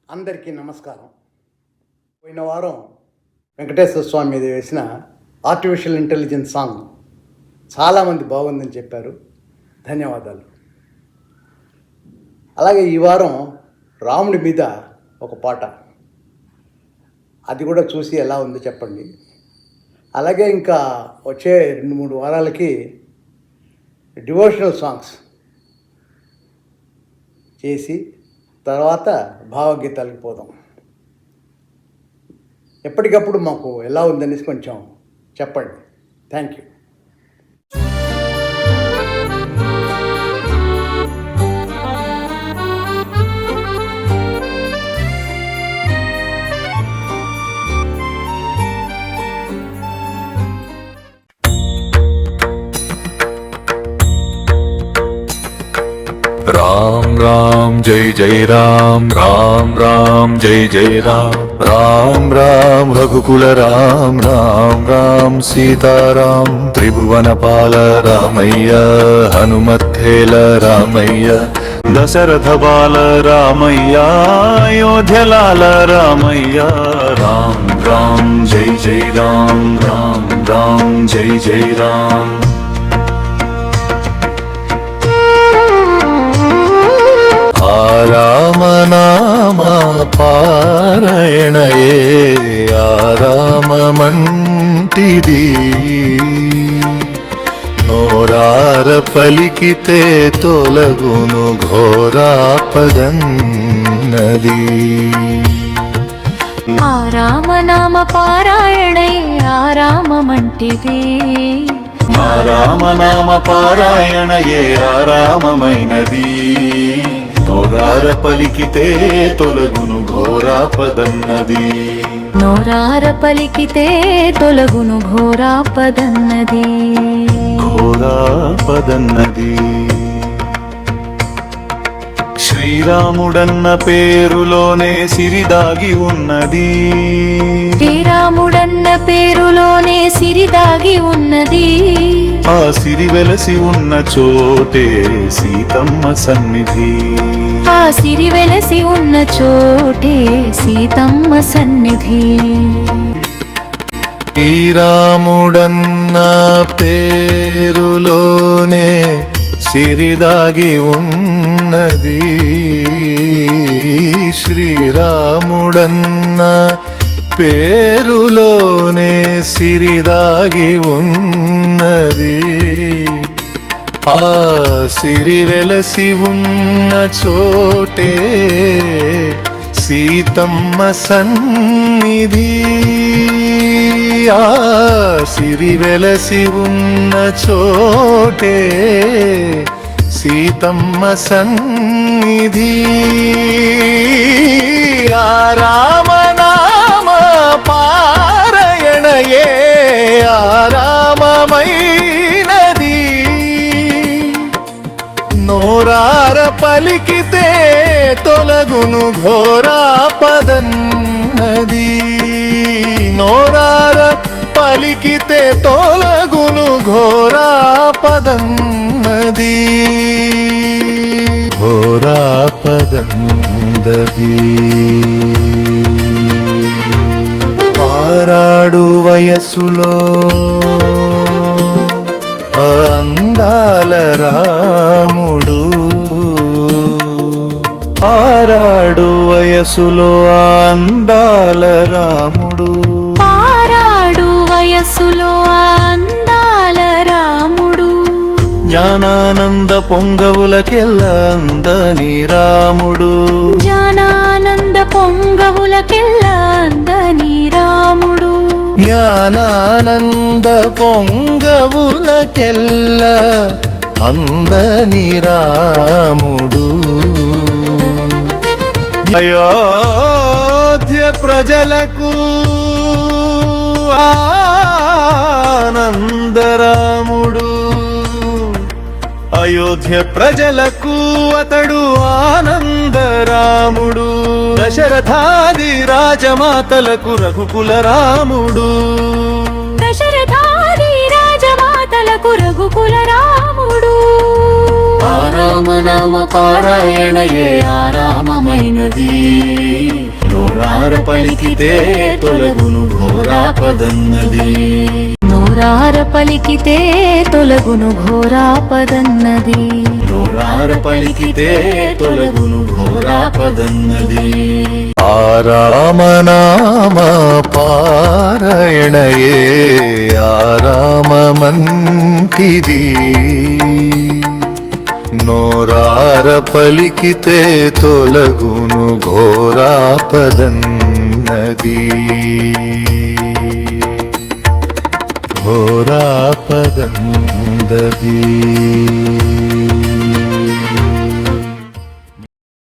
అందరికీ నమస్కారం. పోయిన వారం వెంకటేశ్వర స్వామి మీద వేసిన ఆర్టిఫిషియల్ ఇంటెలిజెన్స్ సాంగ్ చాలామంది బాగుందని చెప్పారు. ధన్యవాదాలు. అలాగే ఈ వారం రాముడి మీద ఒక పాట, అది కూడా చూసి ఎలా ఉందో చెప్పండి. అలాగే ఇంకా వచ్చే 2-3 వారాలకి డివోషనల్ సాంగ్స్ చేసి తర్వాత భావగీతాలకు పోదాం. ఎప్పటికప్పుడు మాకు ఎలా ఉందనేసి కొంచెం చెప్పండి. Thank you. राम राम जय जय राम, राम राम जय जय राम, राम राम रघुकुल राम, राम राम सीताराम, त्रिभुवनपाल रामయ్య, हनुमत्थेल रामయ్య, दशरथ बाल रामయ్య, अयोध्यलाल रामయ్య, राम राम जय जय राम, राम राम जय जय राम. రామ నామ పారాయణయే ఆరామమంటిది, నోరార పలికితే తొలగును ఘోరాపదన్నది. రామనామ పారాయణయే ఆరామమంటిది, రామనామ పారాయణయే ఆరామమైనది, నోరార పలికితే తొలగును ఘోరాపదన్నది. నోరార పలికితే తొలగును ఘోరాపదన్నది, ఘోరాపదన్నది. శ్రీరాముడన్న పేరులోనే సిరిదాగి ఉన్నది, శ్రీరాముడన్న పేరులోనే సిరిదాగి ఉన్నది, ఆ సిరి వెలసి ఉన్న చోటే సీతమ్మ సన్నిధి, ఆ సిరి వెలసి ఉన్న చోటే సీతమ్మ సన్నిధి. శ్రీరాముడన్న పేరులోనే సిరిదాగి ఉన్నది, శ్రీరాముడన్న పేరులోనే సిరిదాగి ఉన్నది, ఆ సిరి వెలసి ఉన్న చోటే సీతమ్మ సన్నిధి, ఆ సిరి వెలసి ఉన్న చోటే సీతమ్మ సన్నిధి. ఆ రామనామ పారాయణయే ఆరామమైనది, నోరార పలికితే తొలగును ఘోరాపదన్నది, నోరార పలికితే తొలగును ఘోరాపదన్నది, ఘోరాపదన్నది. పారాడు వయస్సులో అందాల రాముడు, పారాడు వయసులో అందాల రాముడు, పారాడు వయస్సులో అందాల రాముడు, జ్ఞానానంద పొంగవులకెల్ల అందని రాముడు, జ్ఞానానంద పొంగవులకెల్ల అందని రాముడు, జ్ఞానానంద పొంగవులకెల్ల అందని రాముడు. అయోధ్య ప్రజలకు ఆనందరాముడు, అయోధ్య ప్రజలకు అతడు ఆనందరాముడు, దశరథాది రాజమాతలకు రఘుకుల రాముడు, దశరథాది రాజమాతలకు రఘుకుల రాముడు, ఆ రామనామ పారాయణయే ఆరామమైనది నోరార పలికితే తొలగును ఘోరాపదన్నది నూరార పలికితే తొలగును ఘోరాపదన్నది నోరార పలికితే తొలగును ఘోరాపదన్నది ఆ రామనామ పారాయణయే ఆరామమంటిది నోరార పలికితే తొలగును ఘోరాపదన్నది ఘోరాపదన్నది